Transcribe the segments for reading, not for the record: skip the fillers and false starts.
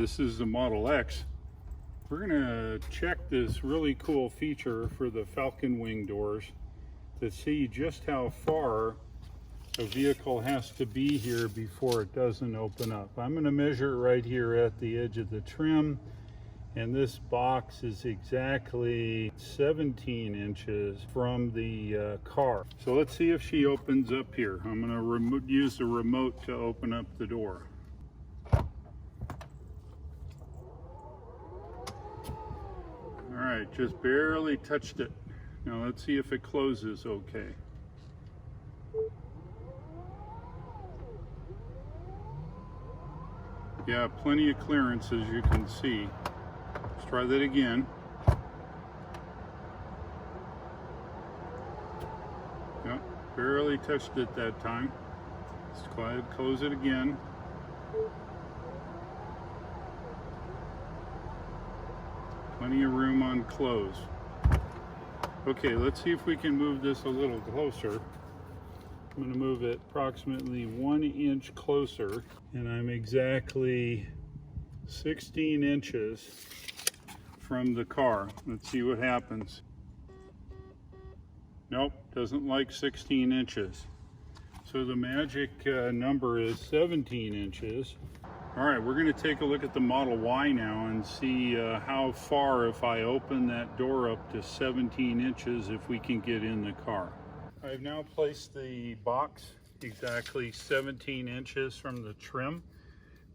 this is the Model X. We're gonna check this really cool feature for the Falcon Wing doors to see just how far a vehicle has to be here before it doesn't open up. I'm gonna measure it right here at the edge of the trim, and this box is exactly 17 inches from the car. So let's see if she opens up here. I'm gonna use the remote to open up the door. All right, just barely touched it. Now let's see if it closes okay. Yeah, plenty of clearance as you can see. Let's try that again. Yep, barely touched it that time. Let's close it again. Plenty of room on close. Okay, let's see if we can move this a little closer. I'm going to move it approximately 1 inch closer, and I'm exactly 16 inches from the car. Let's see what happens. Nope, doesn't like 16 inches. So the magic number is 17 inches. All right, we're going to take a look at the Model Y now and see how far, if I open that door up to 17 inches, if we can get in the car. I've now placed the box exactly 17 inches from the trim,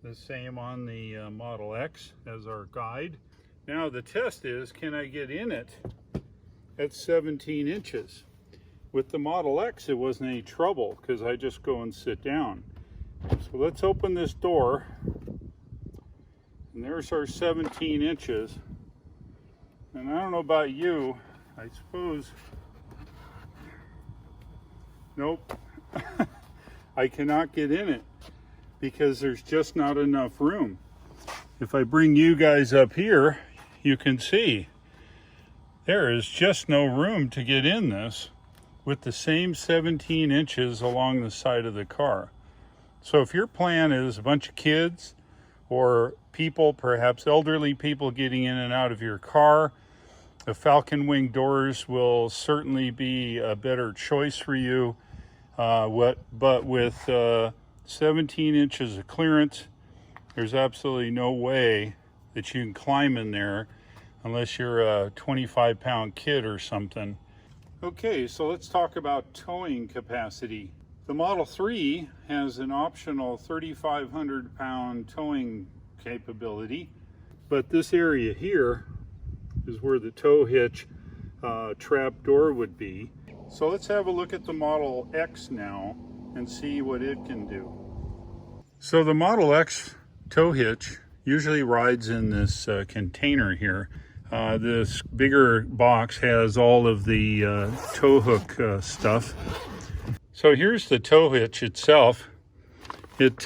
the same on the Model X as our guide. Now the test is, can I get in it at 17 inches? With the Model X, it wasn't any trouble because I just go and sit down. So let's open this door, and there's our 17 inches. And I don't know about you, I suppose, nope, I cannot get in it because there's just not enough room. If I bring you guys up here, you can see there is just no room to get in this with the same 17 inches along the side of the car. So if your plan is a bunch of kids or people, perhaps elderly people, getting in and out of your car, the Falcon Wing doors will certainly be a better choice for you. But with 17 inches of clearance, there's absolutely no way that you can climb in there unless you're a 25-pound kid or something. Okay, so let's talk about towing capacity. The Model 3 has an optional 3,500-pound towing capability, but this area here is where the tow hitch trap door would be. So let's have a look at the Model X now and see what it can do. So the Model X tow hitch usually rides in this container here. This bigger box has all of the tow hook stuff. So here's the tow hitch itself. It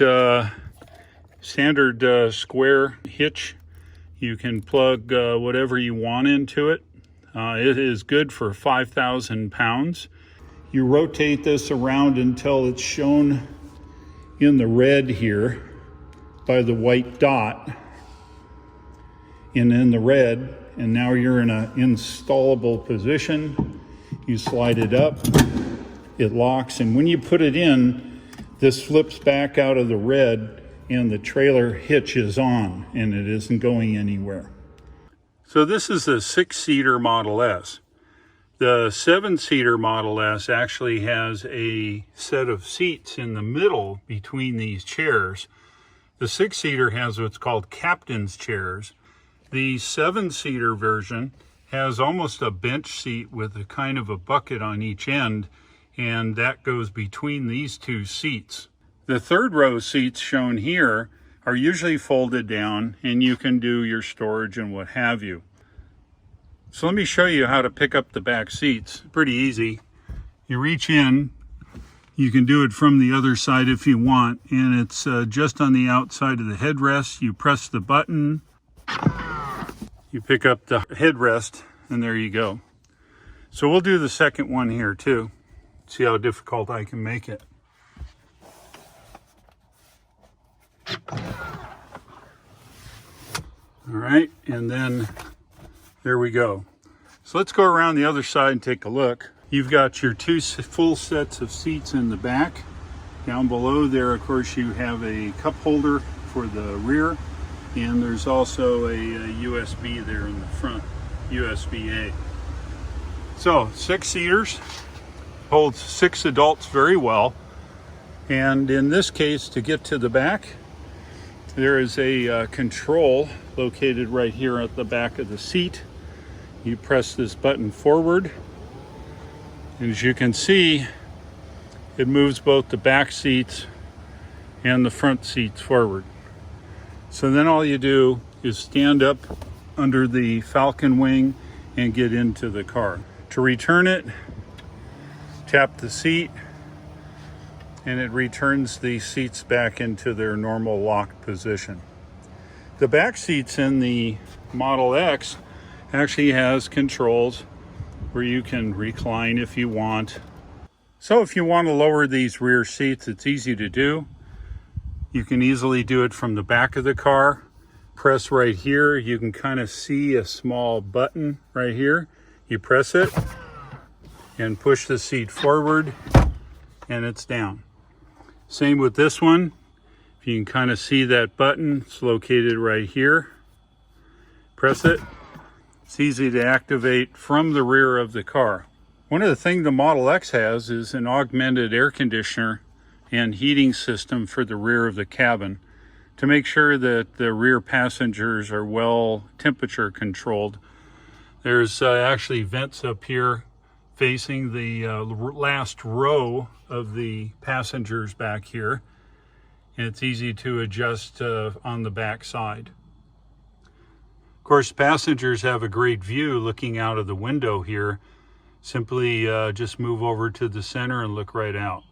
standard square hitch. You can plug whatever you want into it. It is good for 5,000 pounds. You rotate this around until it's shown in the red here by the white dot and in the red, and now you're in an installable position. You slide it up, it locks, and when you put it in, this flips back out of the red and the trailer hitch is on and it isn't going anywhere. So this is the 6-seater Model S. The 7-seater Model S actually has a set of seats in the middle between these chairs. The 6-seater has what's called captain's chairs. The 7-seater version has almost a bench seat with a kind of a bucket on each end, and that goes between these two seats. The third row seats shown here are usually folded down, and you can do your storage and what have you. So let me show you how to pick up the back seats. Pretty easy. You reach in, you can do it from the other side if you want, and it's just on the outside of the headrest. You press the button, you pick up the headrest, and there you go. So we'll do the second one here too. See how difficult I can make it. All right, and then there we go. So let's go around the other side and take a look. You've got your two full sets of seats in the back. Down below there, of course, you have a cup holder for the rear, and there's also a USB there in the front, USB-A. So 6 seaters, holds 6 adults very well. And in this case, to get to the back, there is a control located right here at the back of the seat. You press this button forward, and as you can see, it moves both the back seats and the front seats forward. So then all you do is stand up under the Falcon wing and get into the car. To return it, tap the seat, and it returns the seats back into their normal locked position. The back seats in the Model X actually has controls where you can recline if you want. So if you want to lower these rear seats, it's easy to do. You can easily do it from the back of the car. Press right here. You can kind of see a small button right here. You press it and push the seat forward, and it's down. Same with this one. If you can kind of see that button, it's located right here. Press it. It's easy to activate from the rear of the car. One of the things the Model X has is an augmented air conditioner and heating system for the rear of the cabin to make sure that the rear passengers are well temperature controlled. There's actually vents up here facing the last row of the passengers back here, and it's easy to adjust on the back side. Of course, passengers have a great view looking out of the window here. Simply just move over to the center and look right out.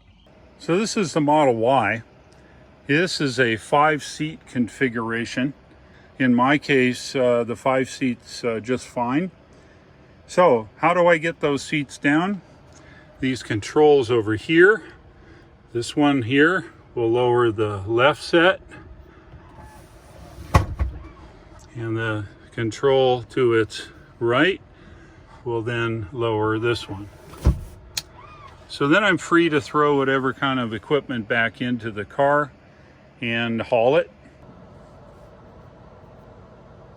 So this is the Model Y. This is a 5-seat configuration. In my case, the 5 seats just fine. So how do I get those seats down? These controls over here. This one here will lower the left set, and the control to its right will then lower this one. So then I'm free to throw whatever kind of equipment back into the car and haul it.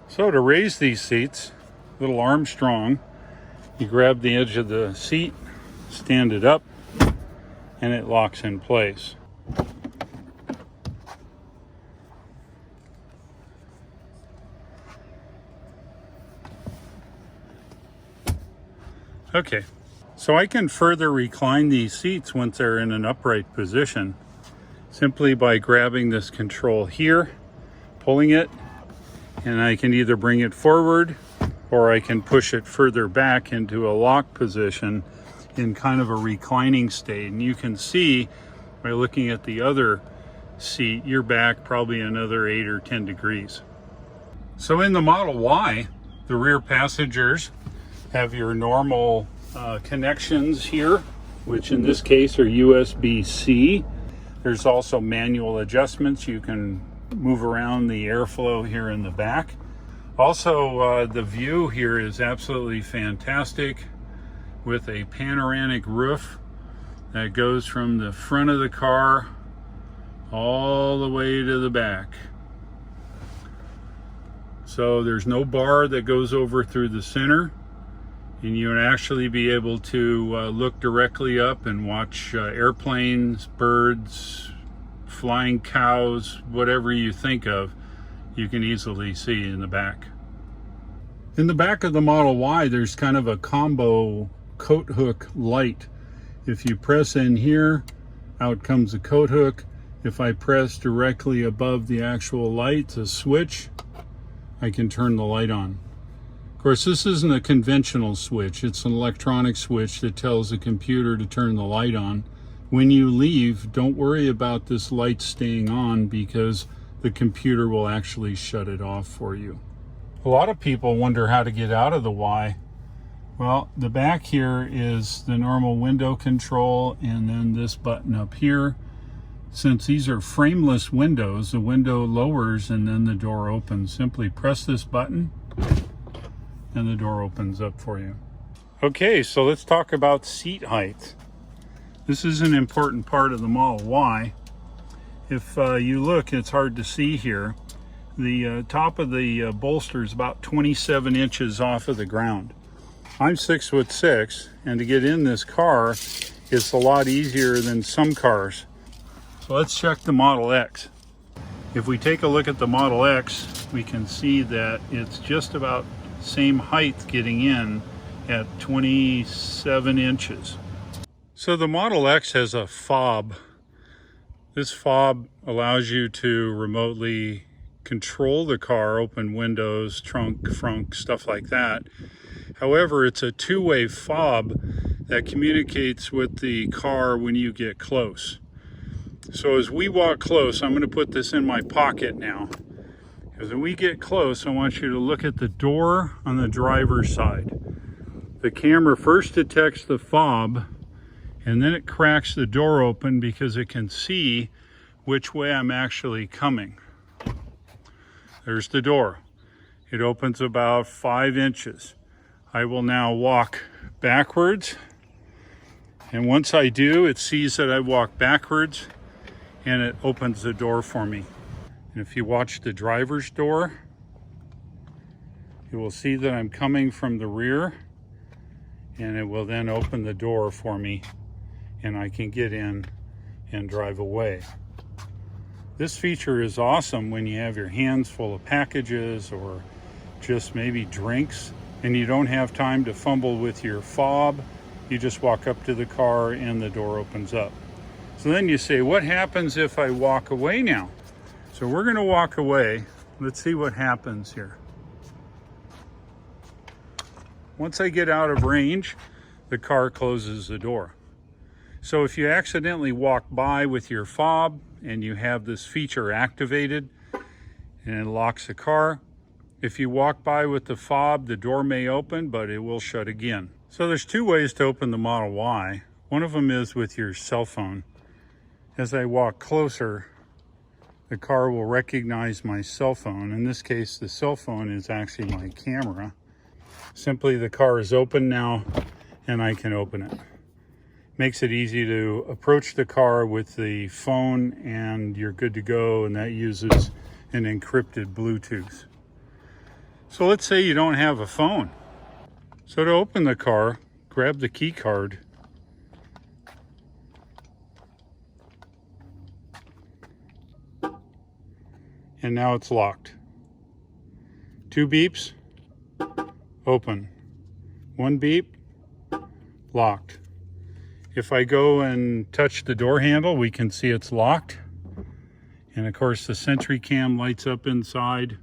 So to raise these seats, little Armstrong, you grab the edge of the seat, stand it up, and it locks in place. Okay, so I can further recline these seats once they're in an upright position simply by grabbing this control here, pulling it, and I can either bring it forward or I can push it further back into a lock position in kind of a reclining state. And you can see by looking at the other seat, you're back probably another 8 or 10 degrees. So in the Model Y, the rear passengers have your normal connections here, which in this case are USB-C. There's also manual adjustments. You can move around the airflow here in the back. Also, the view here is absolutely fantastic with a panoramic roof that goes from the front of the car all the way to the back. So there's no bar that goes over through the center, and you would actually be able to look directly up and watch airplanes, birds, flying cows, whatever you think of, you can easily see in the back. In the back of the Model Y, there's kind of a combo coat hook light. If you press in here, out comes the coat hook. If I press directly above the actual light, a switch, I can turn the light on. Of course, this isn't a conventional switch. It's an electronic switch that tells the computer to turn the light on. When you leave, don't worry about this light staying on because the computer will actually shut it off for you. A lot of people wonder how to get out of the Y. Well, the back here is the normal window control and then this button up here. Since these are frameless windows, the window lowers and then the door opens. Simply press this button and the door opens up for you. Okay, so let's talk about seat height. This is an important part of the Model Y. If you look, it's hard to see here. The top of the bolster is about 27 inches off of the ground. I'm 6'6", and to get in this car, it's a lot easier than some cars. So let's check the Model X. If we take a look at the Model X, we can see that it's just about same height getting in at 27 inches. So the Model X has a fob. This fob allows you to remotely control the car, open windows, trunk, frunk, stuff like that. However, it's a two-way fob that communicates with the car when you get close. So as we walk close, I'm going to put this in my pocket now. Because when we get close, I want you to look at the door on the driver's side. The camera first detects the fob, and then it cracks the door open because it can see which way I'm actually coming. There's the door. It opens about 5 inches. I will now walk backwards. And once I do, it sees that I walk backwards and it opens the door for me. And if you watch the driver's door, you will see that I'm coming from the rear, and it will then open the door for me and I can get in and drive away. This feature is awesome when you have your hands full of packages or just maybe drinks and you don't have time to fumble with your fob. You just walk up to the car and the door opens up. So then you say, what happens if I walk away now? So we're going to walk away. Let's see what happens here. Once I get out of range, the car closes the door. So if you accidentally walk by with your fob and you have this feature activated and it locks the car, if you walk by with the fob, the door may open, but it will shut again. So there's two ways to open the Model Y. One of them is with your cell phone. As I walk closer, the car will recognize my cell phone. In this case, the cell phone is actually my camera. Simply, the car is open now, and I can open it. Makes it easy to approach the car with the phone, and you're good to go, and that uses an encrypted Bluetooth. So let's say you don't have a phone. So to open the car, grab the key card. And now it's locked. 2 beeps, open. 1 beep, locked. If I go and touch the door handle, we can see it's locked. And of course the Sentry Cam lights up inside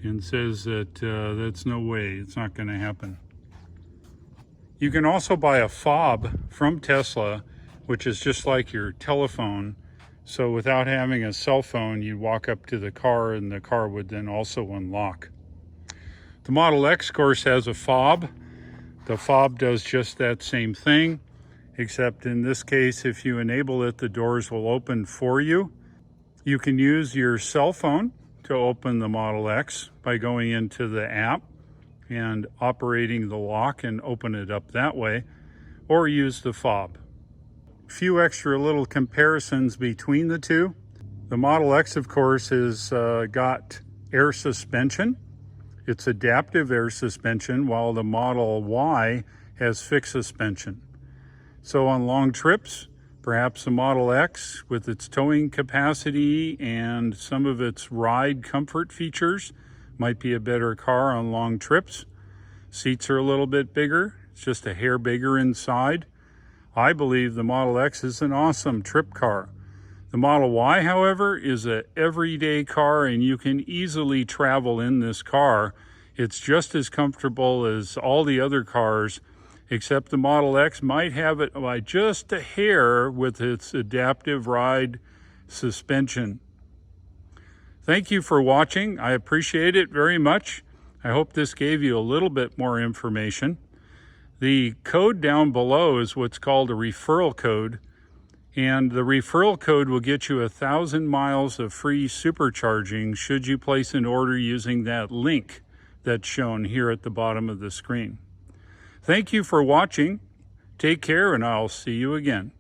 and says that that's no way, it's not going to happen. You can also buy a fob from Tesla, which is just like your telephone. So without having a cell phone, you'd walk up to the car and the car would then also unlock. The Model X, of course, has a fob. The fob does just that same thing, except in this case, if you enable it, the doors will open for you. You can use your cell phone to open the Model X by going into the app and operating the lock and open it up that way, or use the fob. Few extra little comparisons between the two. The Model X, of course, has got air suspension. It's adaptive air suspension, while the Model Y has fixed suspension. So on long trips, perhaps the Model X, with its towing capacity and some of its ride comfort features, might be a better car on long trips. Seats are a little bit bigger. It's just a hair bigger inside. I believe the Model X is an awesome trip car. The Model Y, however, is an everyday car, and you can easily travel in this car. It's just as comfortable as all the other cars, except the Model X might have it by just a hair with its adaptive ride suspension. Thank you for watching. I appreciate it very much. I hope this gave you a little bit more information. The code down below is what's called a referral code. And the referral code will get you 1,000 miles of free supercharging should you place an order using that link that's shown here at the bottom of the screen. Thank you for watching. Take care, and I'll see you again.